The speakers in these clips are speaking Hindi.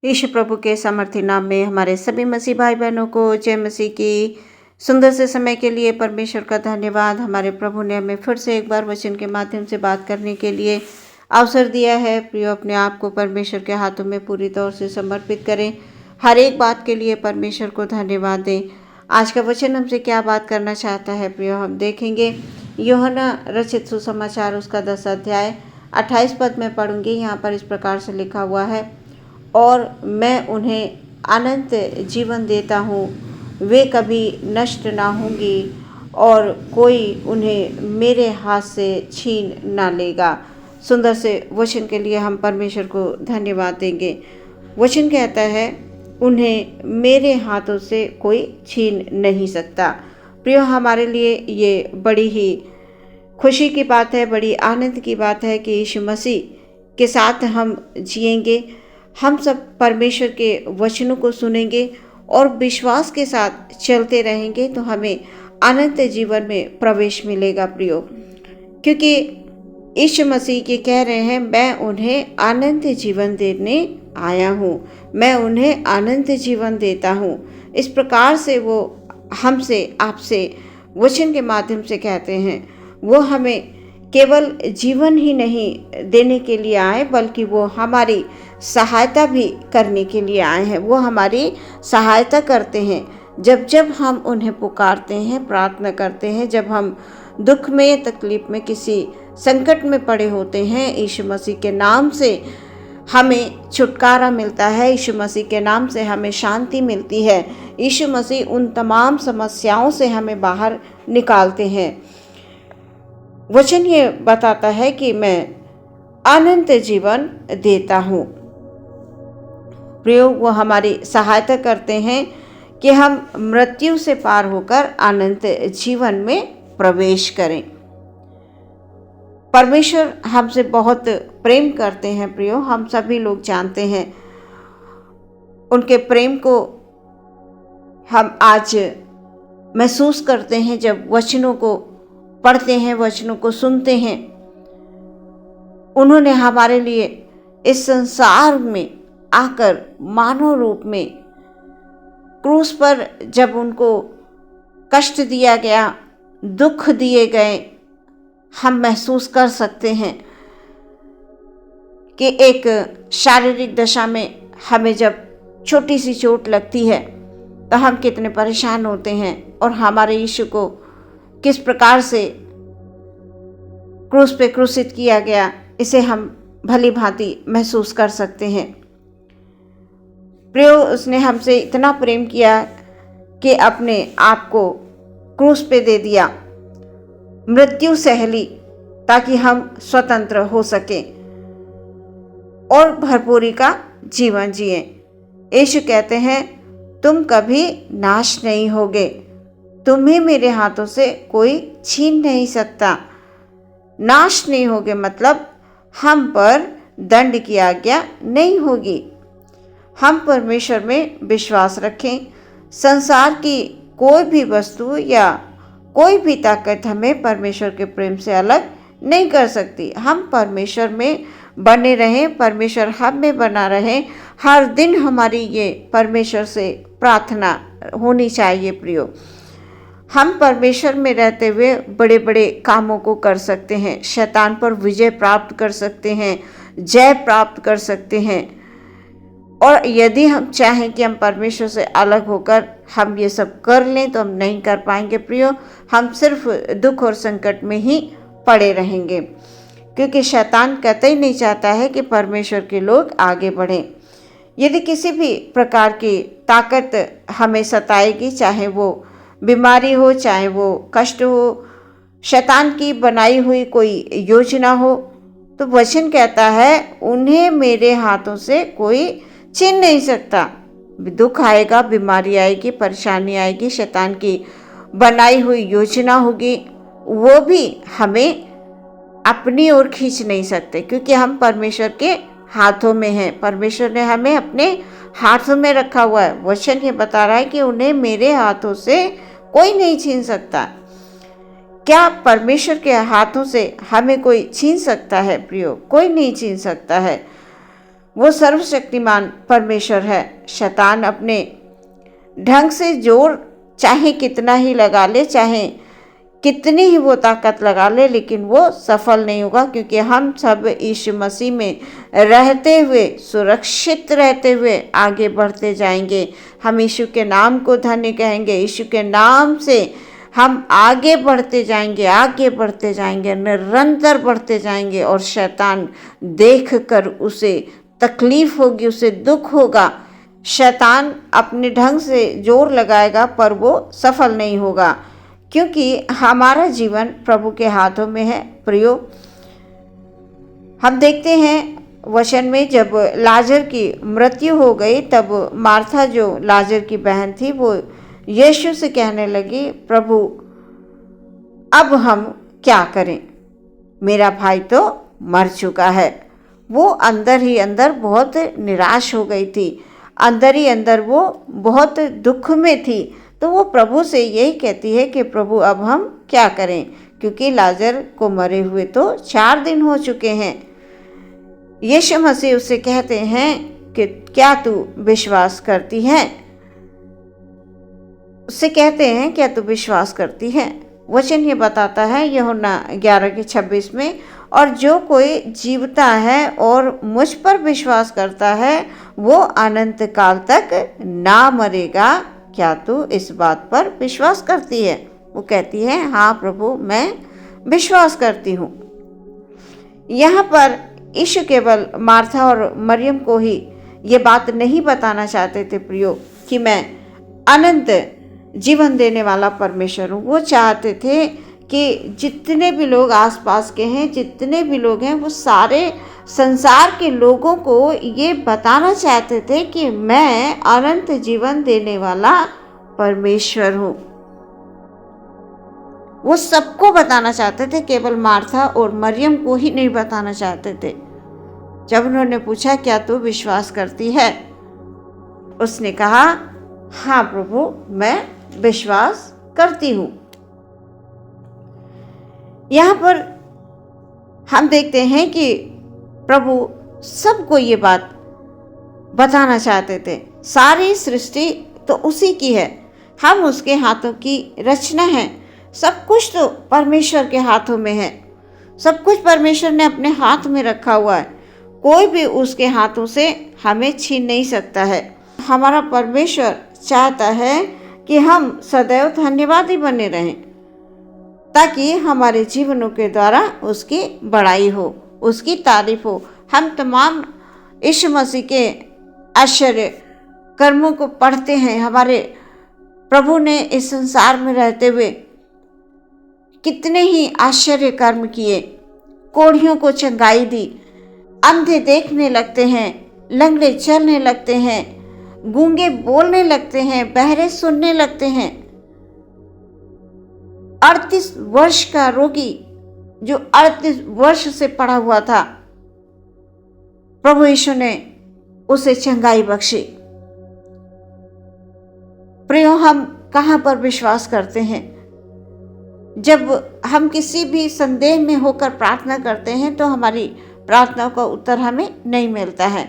यीशु प्रभु के सामर्थ्य नाम में हमारे सभी मसीह भाई बहनों को जय मसीह की। सुंदर से समय के लिए परमेश्वर का धन्यवाद। हमारे प्रभु ने हमें फिर से एक बार वचन के माध्यम से बात करने के लिए अवसर दिया है। प्रियो, अपने आप को परमेश्वर के हाथों में पूरी तौर से समर्पित करें। हर एक बात के लिए परमेश्वर को धन्यवाद दें। आज का वचन हमसे क्या बात करना चाहता है प्रियो, हम देखेंगे। यूहन्ना रचित सुसमाचार उसका 10 अध्याय 28 पद में पढ़ूंगी। यहाँ पर इस प्रकार से लिखा हुआ है, और मैं उन्हें अनंत जीवन देता हूँ, वे कभी नष्ट ना होंगी और कोई उन्हें मेरे हाथ से छीन ना लेगा। सुंदर से वचन के लिए हम परमेश्वर को धन्यवाद देंगे। वचन कहता है, उन्हें मेरे हाथों से कोई छीन नहीं सकता। प्रियो, हमारे लिए ये बड़ी ही खुशी की बात है, बड़ी आनंद की बात है कि यीशु मसीह के साथ हम जिएंगे। हम सब परमेश्वर के वचनों को सुनेंगे और विश्वास के साथ चलते रहेंगे तो हमें अनंत जीवन में प्रवेश मिलेगा प्रियो, क्योंकि यीशु मसीह के कह रहे हैं, मैं उन्हें अनंत जीवन देने आया हूँ, मैं उन्हें अनंत जीवन देता हूँ। इस प्रकार से वो हमसे, आपसे वचन के माध्यम से कहते हैं। वो हमें केवल जीवन ही नहीं देने के लिए आए, बल्कि वो हमारी सहायता भी करने के लिए आए हैं। वो हमारी सहायता करते हैं जब जब हम उन्हें पुकारते हैं, प्रार्थना करते हैं। जब हम दुख में, तकलीफ में, किसी संकट में पड़े होते हैं, यीशु मसीह के नाम से हमें छुटकारा मिलता है, यीशु मसीह के नाम से हमें शांति मिलती है। यीशु मसीह उन तमाम समस्याओं से हमें बाहर निकालते हैं। वचन ये बताता है कि मैं अनंत जीवन देता हूँ। प्रियो, वो हमारी सहायता करते हैं कि हम मृत्यु से पार होकर अनंत जीवन में प्रवेश करें। परमेश्वर हमसे बहुत प्रेम करते हैं प्रियो, हम सभी लोग जानते हैं। उनके प्रेम को हम आज महसूस करते हैं जब वचनों को पढ़ते हैं, वचनों को सुनते हैं। उन्होंने हमारे लिए इस संसार में आकर मानव रूप में क्रूस पर जब उनको कष्ट दिया गया, दुख दिए गए, हम महसूस कर सकते हैं कि एक शारीरिक दशा में हमें जब छोटी सी चोट लगती है तो हम कितने परेशान होते हैं, और हमारे यीशु को किस प्रकार से क्रूस पे क्रूसित किया गया, इसे हम भली भांति महसूस कर सकते हैं। प्रियो, उसने हमसे इतना प्रेम किया कि अपने आप को क्रूस पे दे दिया, मृत्यु सह ली, ताकि हम स्वतंत्र हो सकें और भरपूरी का जीवन जिए। यीशु कहते हैं, तुम कभी नाश नहीं होगे, तुम्हें मेरे हाथों से कोई छीन नहीं सकता। नाश नहीं होगे मतलब हम पर दंड की आज्ञा नहीं होगी। हम परमेश्वर में विश्वास रखें। संसार की कोई भी वस्तु या कोई भी ताकत हमें परमेश्वर के प्रेम से अलग नहीं कर सकती। हम परमेश्वर में बने रहें, परमेश्वर हम में बना रहे। हर दिन हमारी ये परमेश्वर से प्रार्थना होनी चाहिए प्रियो। हम परमेश्वर में रहते हुए बड़े बड़े कामों को कर सकते हैं, शैतान पर विजय प्राप्त कर सकते हैं, जय प्राप्त कर सकते हैं। और यदि हम चाहें कि हम परमेश्वर से अलग होकर हम ये सब कर लें तो हम नहीं कर पाएंगे प्रियो। हम सिर्फ दुख और संकट में ही पड़े रहेंगे, क्योंकि शैतान कतई नहीं चाहता है कि परमेश्वर के लोग आगे बढ़ें। यदि किसी भी प्रकार की ताकत हमें सताएगी, चाहे वो बीमारी हो, चाहे वो कष्ट हो, शैतान की बनाई हुई कोई योजना हो, तो वचन कहता है, उन्हें मेरे हाथों से कोई छीन नहीं सकता। दुख आएगा, बीमारी आएगी, परेशानी आएगी, शैतान की बनाई हुई योजना होगी, वो भी हमें अपनी ओर खींच नहीं सकते, क्योंकि हम परमेश्वर के हाथों में हैं। परमेश्वर ने हमें अपने हाथों में रखा हुआ है। वचन ये बता रहा है कि उन्हें मेरे हाथों से कोई नहीं छीन सकता। क्या परमेश्वर के हाथों से हमें कोई छीन सकता है प्रियो? कोई नहीं छीन सकता है। वो सर्वशक्तिमान परमेश्वर है। शैतान अपने ढंग से जोर चाहे कितना ही लगा ले, चाहे कितनी ही वो ताकत लगा ले, लेकिन वो सफल नहीं होगा, क्योंकि हम सब यीशु मसीह में रहते हुए, सुरक्षित रहते हुए आगे बढ़ते जाएंगे। हम यीशु के नाम को धन्य कहेंगे। यीशु के नाम से हम आगे बढ़ते जाएंगे, आगे बढ़ते जाएंगे, निरंतर बढ़ते जाएंगे। और शैतान देख कर उसे तकलीफ होगी, उसे दुख होगा। शैतान अपने ढंग से जोर लगाएगा पर वो सफल नहीं होगा, क्योंकि हमारा जीवन प्रभु के हाथों में है। प्रियो, हम देखते हैं वचन में, जब लाजर की मृत्यु हो गई तब मार्था जो लाजर की बहन थी वो यीशु से कहने लगी, प्रभु अब हम क्या करें, मेरा भाई तो मर चुका है। वो अंदर ही अंदर बहुत निराश हो गई थी, अंदर ही अंदर वो बहुत दुख में थी। तो वो प्रभु से यही कहती है कि प्रभु अब हम क्या करें, क्योंकि लाजर को मरे हुए तो 4 दिन हो चुके हैं। यीशु मसीह उससे कहते हैं कि क्या तू विश्वास करती है? उससे कहते हैं क्या तू विश्वास करती है? वचन ये बताता है यूहन्ना 11:26 में, और जो कोई जीवता है और मुझ पर विश्वास करता है वो अनंत काल तक ना मरेगा। क्या तू इस बात पर विश्वास करती है? वो कहती है, हाँ प्रभु, मैं विश्वास करती हूँ। यहाँ पर यीशु केवल मार्था और मरियम को ही ये बात नहीं बताना चाहते थे प्रियो, कि मैं अनंत जीवन देने वाला परमेश्वर हूँ। वो चाहते थे कि जितने भी लोग आसपास के हैं, जितने भी लोग हैं, वो सारे संसार के लोगों को ये बताना चाहते थे कि मैं अनंत जीवन देने वाला परमेश्वर हूँ। वो सबको बताना चाहते थे, केवल मार्था और मरियम को ही नहीं बताना चाहते थे। जब उन्होंने पूछा क्या तू विश्वास करती है, उसने कहा, हाँ प्रभु, मैं विश्वास करती हूँ। यहाँ पर हम देखते हैं कि प्रभु सबको ये बात बताना चाहते थे। सारी सृष्टि तो उसी की है, हम उसके हाथों की रचना है। सब कुछ तो परमेश्वर के हाथों में है, सब कुछ परमेश्वर ने अपने हाथ में रखा हुआ है। कोई भी उसके हाथों से हमें छीन नहीं सकता है। हमारा परमेश्वर चाहता है कि हम सदैव धन्यवादी बने रहें, ताकि हमारे जीवनों के द्वारा उसकी बड़ाई हो, उसकी तारीफ हो। हम तमाम यीशु मसीह के आश्चर्य कर्मों को पढ़ते हैं। हमारे प्रभु ने इस संसार में रहते हुए कितने ही आश्चर्य कर्म किए। कोढ़ियों को चंगाई दी, अंधे देखने लगते हैं, लंगड़े चलने लगते हैं, गूंगे बोलने लगते हैं, बहरे सुनने लगते हैं। 38 वर्ष का रोगी जो 38 वर्ष से पड़ा हुआ था, प्रभु यीशु ने उसे चंगाई बख्शी। प्रियो, हम कहाँ पर विश्वास करते हैं? जब हम किसी भी संदेह में होकर प्रार्थना करते हैं तो हमारी प्रार्थना का उत्तर हमें नहीं मिलता है।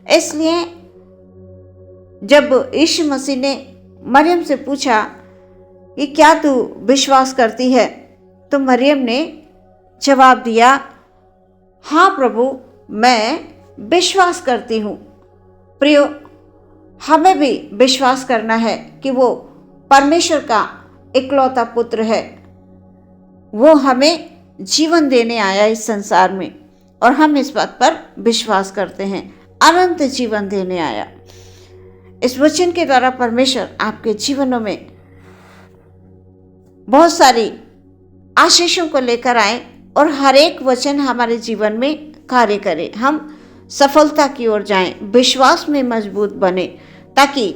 इसलिए जब यीशु मसीह ने मरियम से पूछा कि क्या तू विश्वास करती है, तो मरियम ने जवाब दिया, हाँ प्रभु, मैं विश्वास करती हूँ। प्रियो, हमें भी विश्वास करना है कि वो परमेश्वर का इकलौता पुत्र है। वो हमें जीवन देने आया इस संसार में, और हम इस बात पर विश्वास करते हैं। अनंत जीवन देने आया। इस वचन के द्वारा परमेश्वर आपके जीवनों में बहुत सारी आशीषों को लेकर आए और हर एक वचन हमारे जीवन में कार्य करे। हम सफलता की ओर जाएं, विश्वास में मजबूत बने, ताकि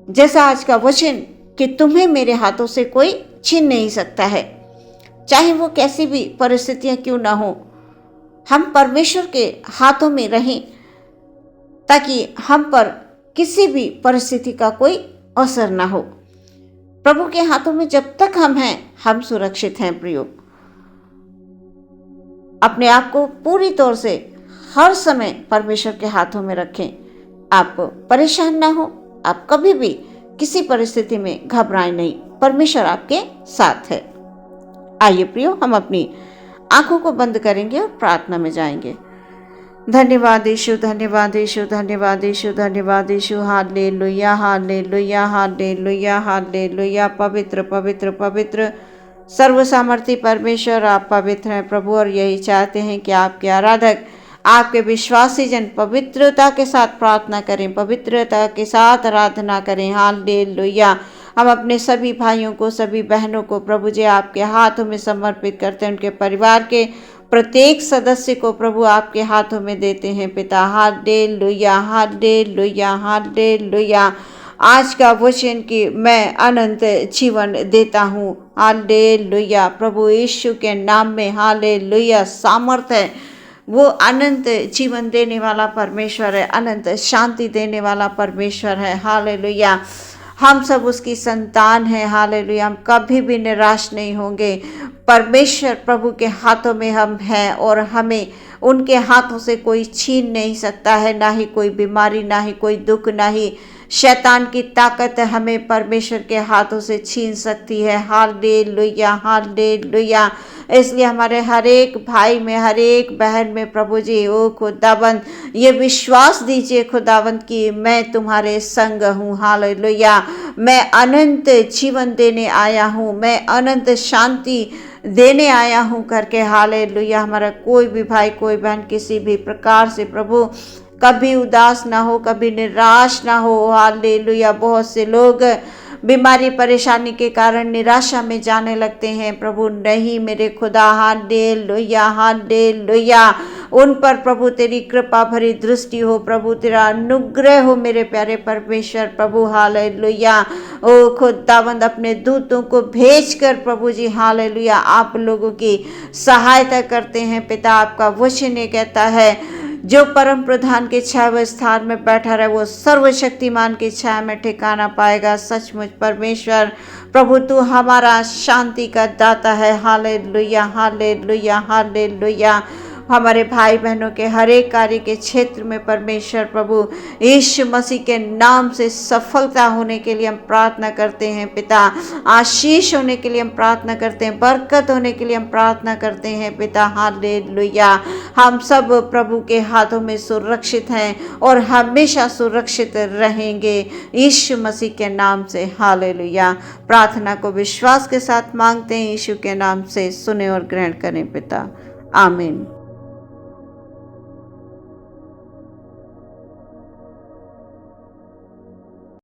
जैसा आज का वचन कि तुम्हें मेरे हाथों से कोई छीन नहीं सकता है, चाहे वो कैसी भी परिस्थितियां क्यों ना हो, हम परमेश्वर के हाथों में रहें, ताकि हम पर किसी भी परिस्थिति का कोई असर ना हो। प्रभु के हाथों में जब तक हम हैं, हम सुरक्षित हैं। प्रियो, अपने आप को पूरी तौर से हर समय परमेश्वर के हाथों में रखें। आप परेशान ना हो, आप कभी भी किसी परिस्थिति में घबराएं नहीं, परमेश्वर आपके साथ है। आइए प्रियो, हम अपनी आंखों को बंद करेंगे और प्रार्थना में जाएंगे। धन्यवाद यीशु, धन्यवाद यीशु, धन्यवाद यीशु, धन्यवाद यीशु। हालेलुया, हालेलुया, हालेलुया, हालेलुया। पवित्र पवित्र पवित्र सर्व सामर्थी परमेश्वर, आप पवित्र हैं प्रभु, और यही चाहते हैं कि आपके आराधक, आपके विश्वासी जन पवित्रता के साथ प्रार्थना करें, पवित्रता के साथ आराधना करें। हालेलुया। हम अपने सभी भाइयों को, सभी बहनों को प्रभु जी आपके हाथों में समर्पित करते हैं। उनके परिवार के प्रत्येक सदस्य को प्रभु आपके हाथों में देते हैं पिता। हालेलुया, हालेलुया, हालेलुया। आज का वचन कि मैं अनंत जीवन देता हूँ। हालेलुया। प्रभु यीशु के नाम में हालेलुया सामर्थ्य है। वो अनंत जीवन देने वाला परमेश्वर है, अनंत शांति देने वाला परमेश्वर है। हालेलुया। हम सब उसकी संतान हैं। हालेलुया। हम कभी भी निराश नहीं होंगे। परमेश्वर प्रभु के हाथों में हम हैं और हमें उनके हाथों से कोई छीन नहीं सकता है। ना ही कोई बीमारी, ना ही कोई दुख, ना ही शैतान की ताकत हमें परमेश्वर के हाथों से छीन सकती है। Hallelujah, hallelujah. इसलिए हमारे हर एक भाई में, हर एक बहन में प्रभु जी, ओ खुदावंद, ये विश्वास दीजिए खुदावंद कि मैं तुम्हारे संग हूँ। हालेलुया। मैं अनंत जीवन देने आया हूँ, मैं अनंत शांति देने आया हूँ करके। हालेलुया। हमारा कोई भी भाई, कोई बहन किसी भी प्रकार से प्रभु कभी उदास ना हो, कभी निराश ना हो। हालेलुया। बहुत से लोग बीमारी परेशानी के कारण निराशा में जाने लगते हैं। प्रभु नहीं मेरे खुदा। Hallelujah, hallelujah. उन पर प्रभु तेरी कृपा भरी दृष्टि हो, प्रभु तेरा अनुग्रह हो मेरे प्यारे परमेश्वर प्रभु। हालेलुया। ओ खुदावंद, अपने दूतों को भेजकर प्रभु जी हालेलुया आप लोगों की सहायता करते हैं पिता। आपका वचन ये कहता है, जो परम प्रधान के छाया स्थान में बैठा रहे वो सर्वशक्तिमान की छाया में ठिकाना पाएगा। सचमुच परमेश्वर प्रभु तू हमारा शांति का दाता है। हालेलुया, हालेलुया, हालेलुया। हमारे भाई बहनों के हर एक कार्य के क्षेत्र में परमेश्वर प्रभु यीशु मसीह के नाम से सफलता होने के लिए हम प्रार्थना करते हैं पिता। आशीष होने के लिए हम प्रार्थना करते हैं, बरकत होने के लिए हम प्रार्थना करते हैं पिता। हालेलुया। हम सब प्रभु के हाथों में सुरक्षित हैं और हमेशा सुरक्षित रहेंगे यीशु मसीह के नाम से। हालेलुया। प्रार्थना को विश्वास के साथ मांगते हैं यीशु के नाम से। सुने और ग्रहण करें पिता। आमीन।